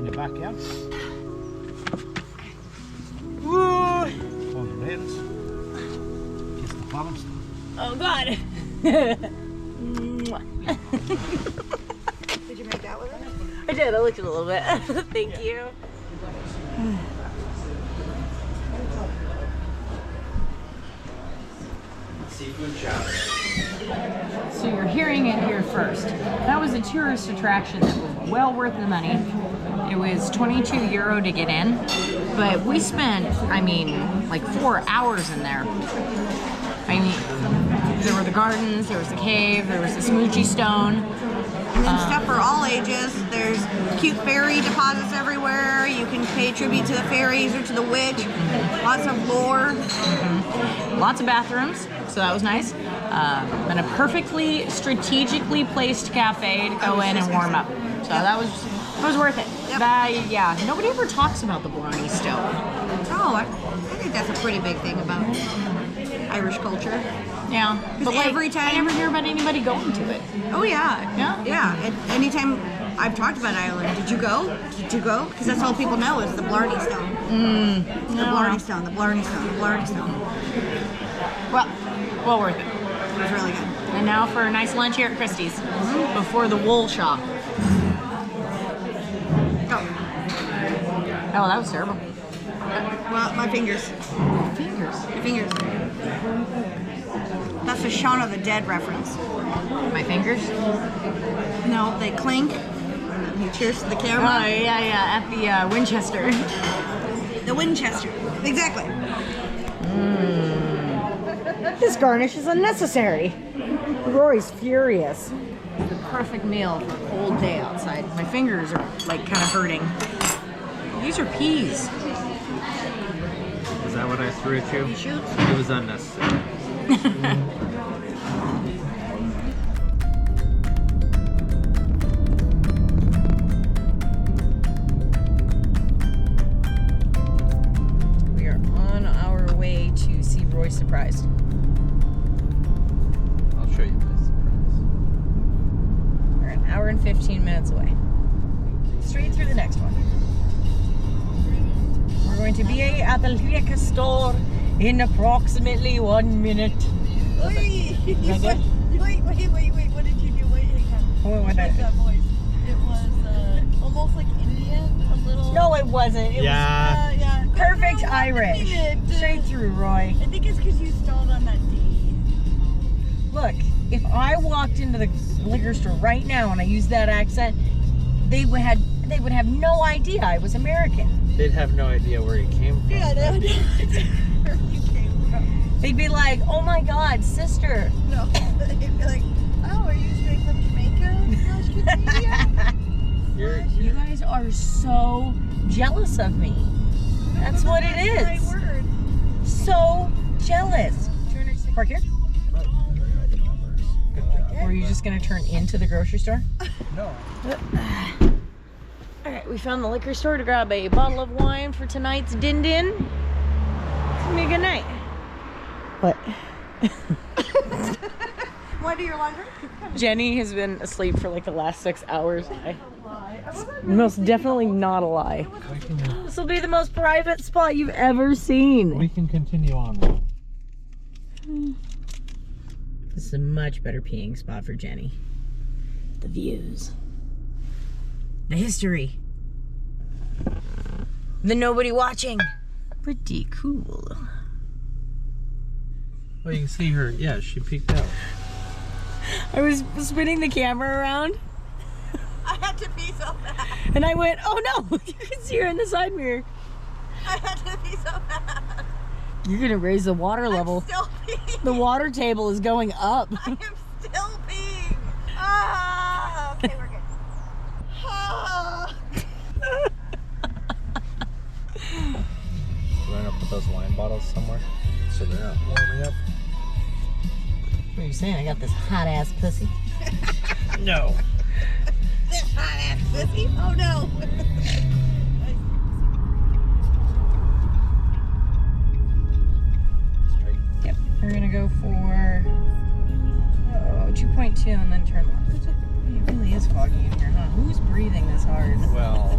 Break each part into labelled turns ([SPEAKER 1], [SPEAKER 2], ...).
[SPEAKER 1] in the backyard.
[SPEAKER 2] Woo!
[SPEAKER 1] On the rails. Kiss the bottoms.
[SPEAKER 2] Oh God.
[SPEAKER 3] Did you make out with her?
[SPEAKER 2] I did. I licked it a little bit. Thank you.
[SPEAKER 4] Seafood chowder.
[SPEAKER 2] So you're hearing it here first. That was a tourist attraction that was well worth the money. It was €22 to get in, but we spent, I mean, like 4 hours in there. I mean, there were the gardens, there was the cave, there was the smoochie stone.
[SPEAKER 3] And then stuff for all ages. There's cute fairy deposits everywhere. You can pay tribute to the fairies or to the witch. Lots of lore.
[SPEAKER 2] Lots of bathrooms, so that was nice. And a perfectly strategically placed cafe to go in and warm up. So that was worth it.
[SPEAKER 3] Yep.
[SPEAKER 2] Yeah, nobody ever talks about the Blarney Stone.
[SPEAKER 3] Oh, I think that's a pretty big thing about Irish culture.
[SPEAKER 2] Yeah, but like,
[SPEAKER 3] every time-
[SPEAKER 2] I never hear about anybody going to it.
[SPEAKER 3] Oh yeah.
[SPEAKER 2] Yeah?
[SPEAKER 3] Yeah. And anytime I've talked about Ireland, did you go? Did you go? Because that's all people know is the Blarney Stone. The Blarney Stone, the Blarney Stone, the Blarney Stone.
[SPEAKER 2] Well worth it.
[SPEAKER 3] It was really good.
[SPEAKER 2] And now for a nice lunch here at Christie's before the wool shop.
[SPEAKER 3] Go.
[SPEAKER 2] Oh, that was terrible.
[SPEAKER 3] Well, my fingers.
[SPEAKER 2] Fingers.
[SPEAKER 3] My fingers. That's a Shaun of the Dead reference.
[SPEAKER 2] My fingers?
[SPEAKER 3] No, they clink. He cheers to the
[SPEAKER 2] Oh,
[SPEAKER 3] camera.
[SPEAKER 2] yeah, at the Winchester.
[SPEAKER 3] The Winchester. Exactly.
[SPEAKER 2] This garnish is unnecessary. Rory's furious. The perfect meal for a cold day outside. My fingers are like kind of hurting. These are peas.
[SPEAKER 4] Is that what I threw at you?
[SPEAKER 3] Shoots.
[SPEAKER 4] It was unnecessary.
[SPEAKER 2] We are on our way to see Roy surprised.
[SPEAKER 4] I'll show you my surprise.
[SPEAKER 2] We're an hour and 15 minutes away. Straight through the next one. We're going to be at the liquor store in approximately 1 minute.
[SPEAKER 3] Wait,
[SPEAKER 2] Is that good?
[SPEAKER 3] wait, what did you do? Wait, hang on.
[SPEAKER 2] What was
[SPEAKER 3] What's
[SPEAKER 2] that?
[SPEAKER 3] that voice? It was almost like Indian, a little...
[SPEAKER 2] No, it wasn't. It
[SPEAKER 4] Yeah.
[SPEAKER 3] Yeah.
[SPEAKER 2] was perfect
[SPEAKER 3] No,
[SPEAKER 2] Irish.
[SPEAKER 3] minute.
[SPEAKER 2] Straight through, Roy.
[SPEAKER 3] I think it's because you stalled on that D.
[SPEAKER 2] Look, if I walked into the liquor store right now and I used that accent, they would have no idea I was American.
[SPEAKER 4] They'd have no idea where he came from.
[SPEAKER 3] Yeah, no, no. Where you came from.
[SPEAKER 2] They'd be like, "Oh my God, sister."
[SPEAKER 3] No, they'd be like, oh, are you straight from Jamaica?
[SPEAKER 2] You guys are so jealous of me. That's what it
[SPEAKER 3] My
[SPEAKER 2] is.
[SPEAKER 3] word.
[SPEAKER 2] So jealous. Park here? Or are you just gonna turn into the grocery store?
[SPEAKER 4] No.
[SPEAKER 2] Alright, we found the liquor store to grab a bottle of wine for tonight's din-din. It's gonna be a good night. What?
[SPEAKER 3] Want to do your laundry?
[SPEAKER 2] Jenny has been asleep for like the last 6 hours. Most definitely not a lie. This will be the most private spot you've ever seen.
[SPEAKER 4] We can continue on.
[SPEAKER 2] This is a much better peeing spot for Jenny. The views. The history. The nobody watching. Pretty cool.
[SPEAKER 4] Well, you can see her. Yeah, she peeked out.
[SPEAKER 2] I was spinning the camera around
[SPEAKER 3] I had to pee so bad.
[SPEAKER 2] and I went, oh no, you can see her in the side mirror.
[SPEAKER 3] I had to pee so bad.
[SPEAKER 2] You're gonna raise the water level.
[SPEAKER 3] I'm still peeing.
[SPEAKER 2] The water table is going up.
[SPEAKER 3] I am still peeing. Ah, okay, we're good. Ah.
[SPEAKER 4] We're gonna put those wine bottles somewhere so they're not warming up.
[SPEAKER 2] What are you saying? I got this hot ass pussy.
[SPEAKER 4] No.
[SPEAKER 3] This hot ass pussy. Oh no.
[SPEAKER 4] Straight.
[SPEAKER 2] Yep. We're gonna go for 2.2 and then turn left. It really is foggy in here, huh? Who's breathing this hard?
[SPEAKER 4] Well,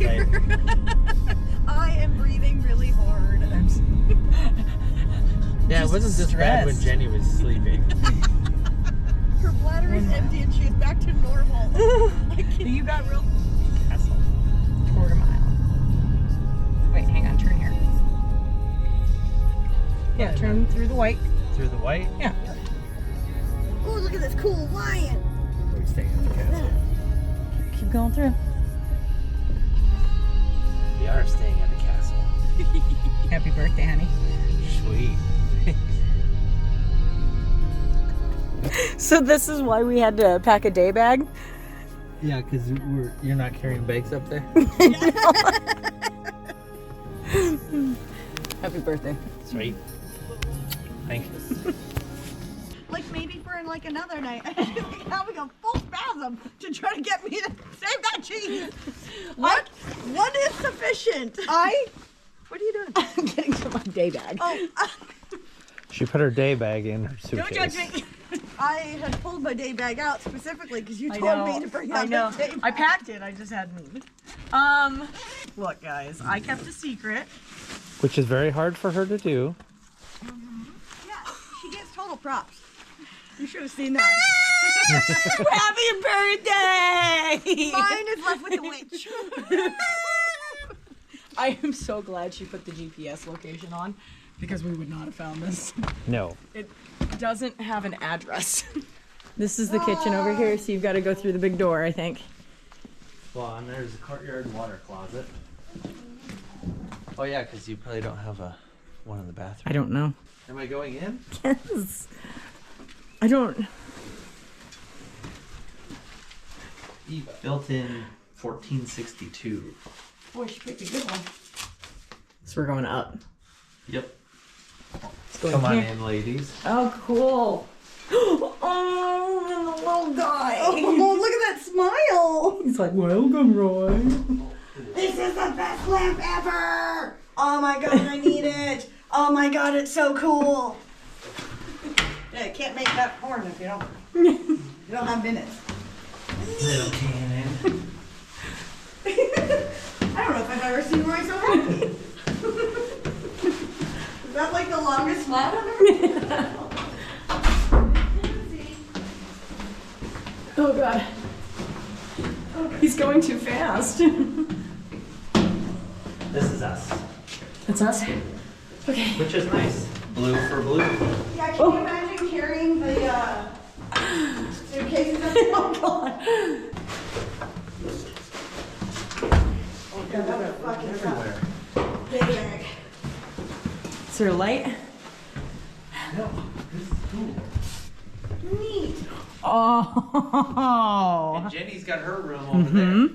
[SPEAKER 3] here. I am breathing really hard.
[SPEAKER 4] Yeah, it wasn't just bad when Jenny was sleeping.
[SPEAKER 3] Her bladder is empty and she is back to normal.
[SPEAKER 2] You got real
[SPEAKER 4] Castle.
[SPEAKER 2] quarter mile. Wait, hang on, turn here. Yeah, turn through the white.
[SPEAKER 4] Through the white?
[SPEAKER 2] Yeah.
[SPEAKER 3] Oh, look at this cool lion.
[SPEAKER 4] We're staying at the castle.
[SPEAKER 2] Keep going through.
[SPEAKER 4] We are staying at the castle.
[SPEAKER 2] Happy birthday, honey.
[SPEAKER 4] Sweet.
[SPEAKER 2] So this is why we had to pack a day bag.
[SPEAKER 4] Yeah, because you're not carrying bags up there?
[SPEAKER 2] Happy birthday.
[SPEAKER 4] Sweet. Thank you.
[SPEAKER 3] Like maybe for like another night, having a full spasm to try to get me to save that cheese. What? One is sufficient. What are you doing?
[SPEAKER 2] I'm getting to my day bag.
[SPEAKER 3] Oh,
[SPEAKER 4] She put her day bag in her suitcase.
[SPEAKER 3] don't judge me. I had pulled my day bag out specifically because you told me to bring out the day bag.
[SPEAKER 2] I packed it. I just hadn't. Look, guys, I kept a secret.
[SPEAKER 4] Which is very hard for her to do.
[SPEAKER 3] Yeah, she gets total props. You should have seen that.
[SPEAKER 2] Happy birthday!
[SPEAKER 3] Mine is left with the witch.
[SPEAKER 2] I am so glad she put the GPS location on because we would not have found this.
[SPEAKER 4] No.
[SPEAKER 2] It doesn't have an address. This is the kitchen over here, so you've got to go through the big door, I think.
[SPEAKER 4] Well, and there's a courtyard and water closet. Oh yeah, because you probably don't have one in the bathroom.
[SPEAKER 2] I don't know.
[SPEAKER 4] Am I going in?
[SPEAKER 2] Yes. I don't.
[SPEAKER 4] Eva. Built in 1462.
[SPEAKER 2] Boy, she picked a good one. So we're going up.
[SPEAKER 4] Yep.
[SPEAKER 2] Let's go
[SPEAKER 4] Come on
[SPEAKER 2] here.
[SPEAKER 4] in, ladies.
[SPEAKER 2] Oh, cool. Oh, and the little guy.
[SPEAKER 3] Oh, look at that smile.
[SPEAKER 2] He's like, welcome, Roy.
[SPEAKER 3] This is the best lamp ever. Oh my god, I need it. Oh my god, it's so cool. Yeah, you can't make that horn if you don't have minutes.
[SPEAKER 4] Little cannon.
[SPEAKER 3] I don't know if I've ever seen Roy so happy. Is that like the longest smile I've ever seen?
[SPEAKER 2] Oh, God. He's going too fast.
[SPEAKER 4] This is us.
[SPEAKER 2] That's us? Okay.
[SPEAKER 4] Which is nice. Blue for blue.
[SPEAKER 3] Yeah, can you imagine carrying the suitcases up there?
[SPEAKER 2] Oh, God.
[SPEAKER 3] Oh god, that would fucking
[SPEAKER 4] Everywhere.
[SPEAKER 3] suck. Big bag.
[SPEAKER 2] Is there a light?
[SPEAKER 4] No, this is cool.
[SPEAKER 3] Neat.
[SPEAKER 2] Oh.
[SPEAKER 4] And Jenny's got her room over there.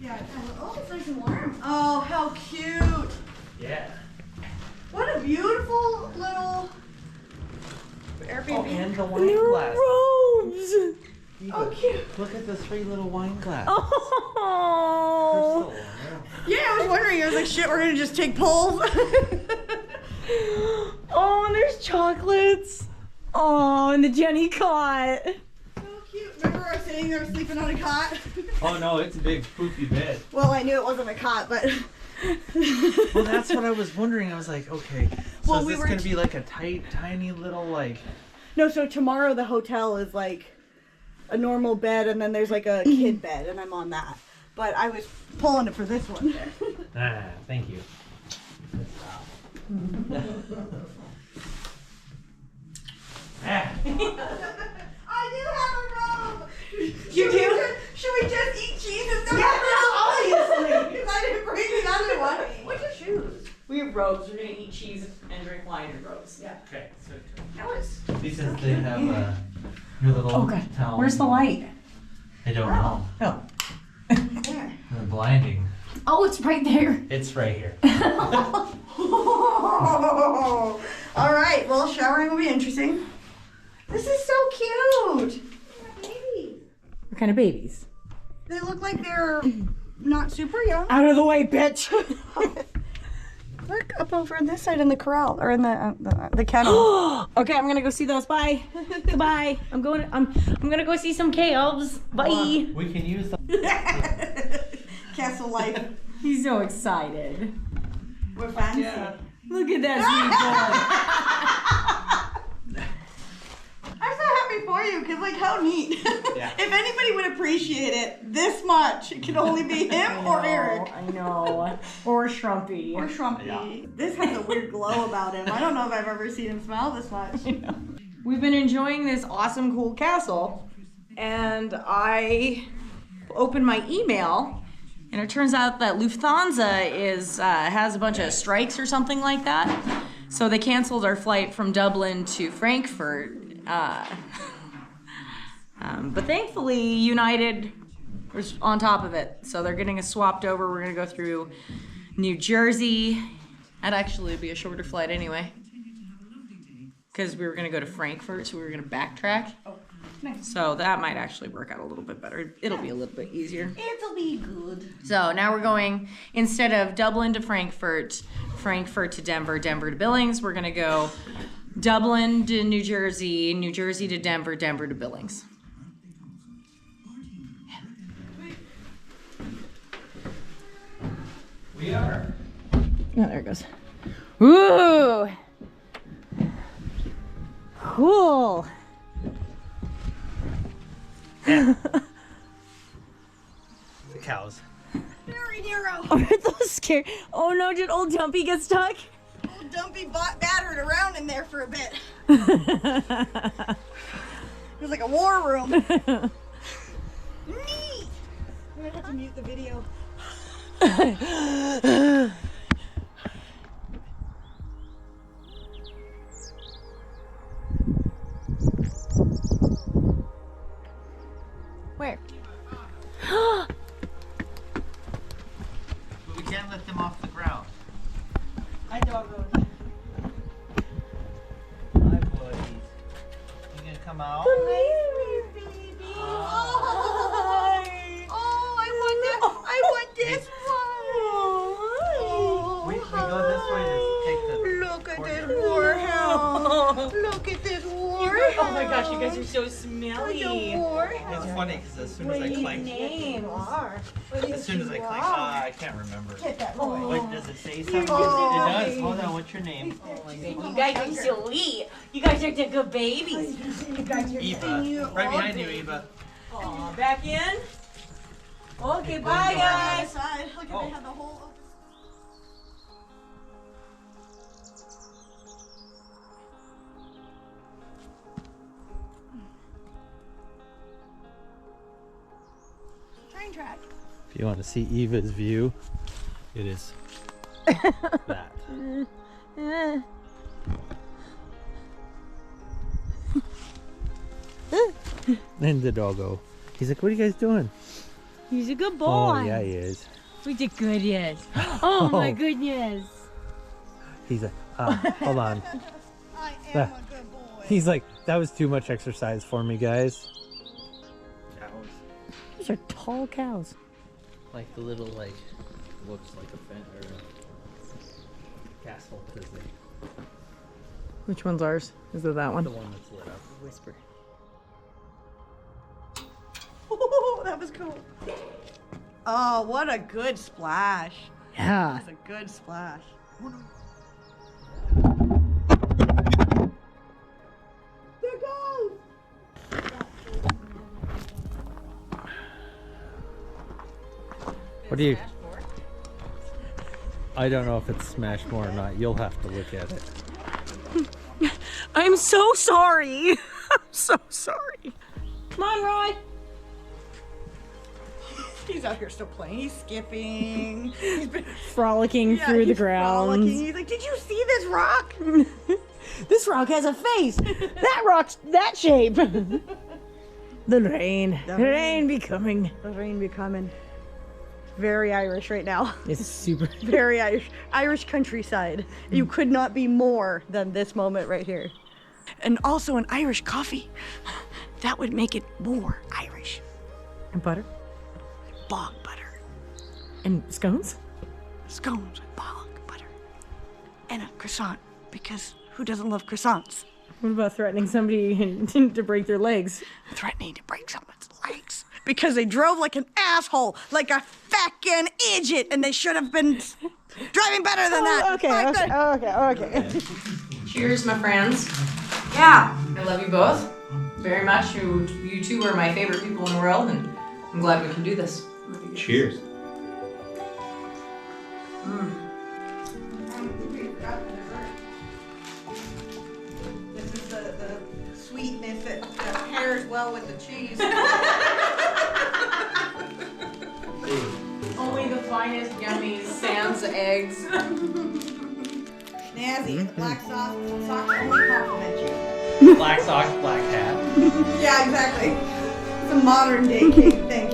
[SPEAKER 3] Yeah, oh, it's nice and warm. Oh, how cute.
[SPEAKER 4] Yeah.
[SPEAKER 3] What a beautiful little Airbnb.
[SPEAKER 4] Oh, and the wine glass.
[SPEAKER 2] Rose.
[SPEAKER 3] Oh, cute.
[SPEAKER 4] Look at the 3 little wine glasses.
[SPEAKER 2] Oh.
[SPEAKER 4] Crystal.
[SPEAKER 3] Yeah, I was wondering. I was like, shit, we're gonna just take pulls.
[SPEAKER 2] Oh, and there's chocolates. Oh, and the Jenny cot.
[SPEAKER 3] So cute. Remember I was sitting there sleeping on a cot?
[SPEAKER 4] Oh no, it's a big poofy bed.
[SPEAKER 3] Well, I knew it wasn't a cot, but.
[SPEAKER 4] Well, that's what I was wondering. I was like, okay, so
[SPEAKER 3] Well,
[SPEAKER 4] is
[SPEAKER 3] we
[SPEAKER 4] this
[SPEAKER 3] were
[SPEAKER 4] gonna be like a tight, tiny little like?
[SPEAKER 3] No, so tomorrow the hotel is like a normal bed, and then there's like a kid bed, and I'm on that. But I was pulling it for this one.
[SPEAKER 4] Ah, thank you. Ah.
[SPEAKER 3] I do have a robe.
[SPEAKER 2] You do?
[SPEAKER 3] Should we just eat cheese instead?
[SPEAKER 2] Yeah, obviously.
[SPEAKER 3] Because I didn't bring the other one. What's your shoes?
[SPEAKER 2] We have robes. We're gonna eat cheese and drink wine in robes.
[SPEAKER 3] Yeah.
[SPEAKER 4] Okay, so
[SPEAKER 3] That was.
[SPEAKER 4] these they have your little
[SPEAKER 2] Okay.
[SPEAKER 4] towel.
[SPEAKER 2] Where's the light?
[SPEAKER 4] I don't know.
[SPEAKER 2] Oh.
[SPEAKER 3] There.
[SPEAKER 4] They're blinding.
[SPEAKER 2] Oh, it's right there.
[SPEAKER 4] It's right here.
[SPEAKER 3] All right. Well, showering will be interesting. This is so cute. Babies.
[SPEAKER 2] What kind of babies?
[SPEAKER 3] They look like they're not super young.
[SPEAKER 2] Out of the way, bitch.
[SPEAKER 3] Look up over on this side in the corral or in the kennel.
[SPEAKER 2] Okay, I'm gonna go see those. Bye. Goodbye. I'm gonna go see some calves. Bye.
[SPEAKER 4] We can use the.
[SPEAKER 3] castle life.
[SPEAKER 2] He's so excited.
[SPEAKER 3] We're fancy.
[SPEAKER 2] Look at that sweet boy.
[SPEAKER 3] I'm so happy for you, because, like, how neat.
[SPEAKER 4] Yeah.
[SPEAKER 3] If anybody would appreciate it this much, it could only be him or Eric.
[SPEAKER 2] I know. Or Shrumpy.
[SPEAKER 3] Or Shrumpy.
[SPEAKER 4] Yeah.
[SPEAKER 3] This has a weird glow about him. I don't know if I've ever seen him smile this much.
[SPEAKER 2] We've been enjoying this awesome, cool castle, and I opened my email, and it turns out that Lufthansa has a bunch of strikes or something like that. So they canceled our flight from Dublin to Frankfurt. But thankfully, United was on top of it. So they're getting us swapped over. We're going to go through New Jersey. That'd actually be a shorter flight anyway. Because we were going to go to Frankfurt, so we were going to backtrack.
[SPEAKER 3] Oh, nice.
[SPEAKER 2] So that might actually work out a little bit better. It'll be a little bit easier.
[SPEAKER 3] It'll be good.
[SPEAKER 2] So now we're going, instead of Dublin to Frankfurt, Frankfurt to Denver, Denver to Billings, we're going to go Dublin to New Jersey, New Jersey to Denver, Denver to Billings.
[SPEAKER 4] We are.
[SPEAKER 2] Oh, there it goes. Woo! Cool.
[SPEAKER 4] Yeah. The cows.
[SPEAKER 3] Very narrow.
[SPEAKER 2] Are those scary? Oh no, did old Dumpy get stuck?
[SPEAKER 3] Old Dumpy battered around in there for a bit. It was like a war room. Neat. I'm gonna have to mute the video.
[SPEAKER 2] Where?
[SPEAKER 4] But we can't let them off the ground.
[SPEAKER 3] My dog goes.
[SPEAKER 4] Hi, buddies. You gonna come out?
[SPEAKER 3] Baby. Oh, I want this one.
[SPEAKER 4] We go this way to take the.
[SPEAKER 3] Look at this warhound. Look at this warhound.
[SPEAKER 2] Oh my gosh, you guys are so smelly.
[SPEAKER 4] It's funny because as soon as I click, as soon as I click, I can't remember.
[SPEAKER 3] Get that boy.
[SPEAKER 4] What does it say? Something?
[SPEAKER 3] Oh.
[SPEAKER 4] It does. Hold on. What's your name?
[SPEAKER 2] You guys are so sweet. You guys are the good babies.
[SPEAKER 4] Eva. Right behind you, Eva.
[SPEAKER 2] Aw, back in. Okay, bye guys.
[SPEAKER 3] Outside. Look at they have the whole open. Train track.
[SPEAKER 4] If you want to see Eva's view, it is that. And the doggo. He's like, what are you guys doing?
[SPEAKER 2] He's a good boy.
[SPEAKER 4] Oh, yeah, he is.
[SPEAKER 2] We did good, yes. Oh my goodness.
[SPEAKER 4] He's like, hold on.
[SPEAKER 3] I am a good boy.
[SPEAKER 4] He's like, that was too much exercise for me, guys.
[SPEAKER 2] These are tall cows.
[SPEAKER 4] Like the little, like, looks like a fence or a castle.
[SPEAKER 2] Which one's ours? Is it that one?
[SPEAKER 4] The one that's lit up.
[SPEAKER 2] Whisper.
[SPEAKER 3] Oh, that was cool. Oh, what a good splash.
[SPEAKER 2] Yeah.
[SPEAKER 3] That's a good splash. There it goes.
[SPEAKER 4] What do you... I don't know if it's smashed more or not. You'll have to look at it.
[SPEAKER 2] I'm so sorry. I'm so sorry. Come on, Roy.
[SPEAKER 3] He's out here still playing. He's skipping. He's been
[SPEAKER 2] Frolicking through the
[SPEAKER 3] he's
[SPEAKER 2] grounds.
[SPEAKER 3] frolicking. He's like, did you see this rock?
[SPEAKER 2] This rock has a face. That rock's that shape. The rain. The rain be coming.
[SPEAKER 3] The rain be coming. Very Irish right now.
[SPEAKER 2] It's super.
[SPEAKER 3] Very Irish. Irish countryside. You could not be more than this moment right here. And also an Irish coffee. That would make it more Irish.
[SPEAKER 2] And butter.
[SPEAKER 3] Bog butter.
[SPEAKER 2] And scones.
[SPEAKER 3] Scones with bog butter. And a croissant. Because who doesn't love croissants?
[SPEAKER 2] What about threatening somebody to break their legs?
[SPEAKER 3] Threatening to break someone's brakes because they drove like an asshole, like a fucking idiot, and they should have been driving better than that.
[SPEAKER 5] Okay.
[SPEAKER 2] Cheers, my friends.
[SPEAKER 3] Yeah.
[SPEAKER 2] I love you both very much. You two are my favorite people in the world, and I'm glad we can do this.
[SPEAKER 1] Cheers.
[SPEAKER 3] This is the sweetness that pairs well with the cheese.
[SPEAKER 2] Only the finest, yummy sans eggs.
[SPEAKER 3] Snazzy, the black socks only compliment you.
[SPEAKER 4] Black socks, black hat.
[SPEAKER 3] Yeah, exactly. It's a modern day thing.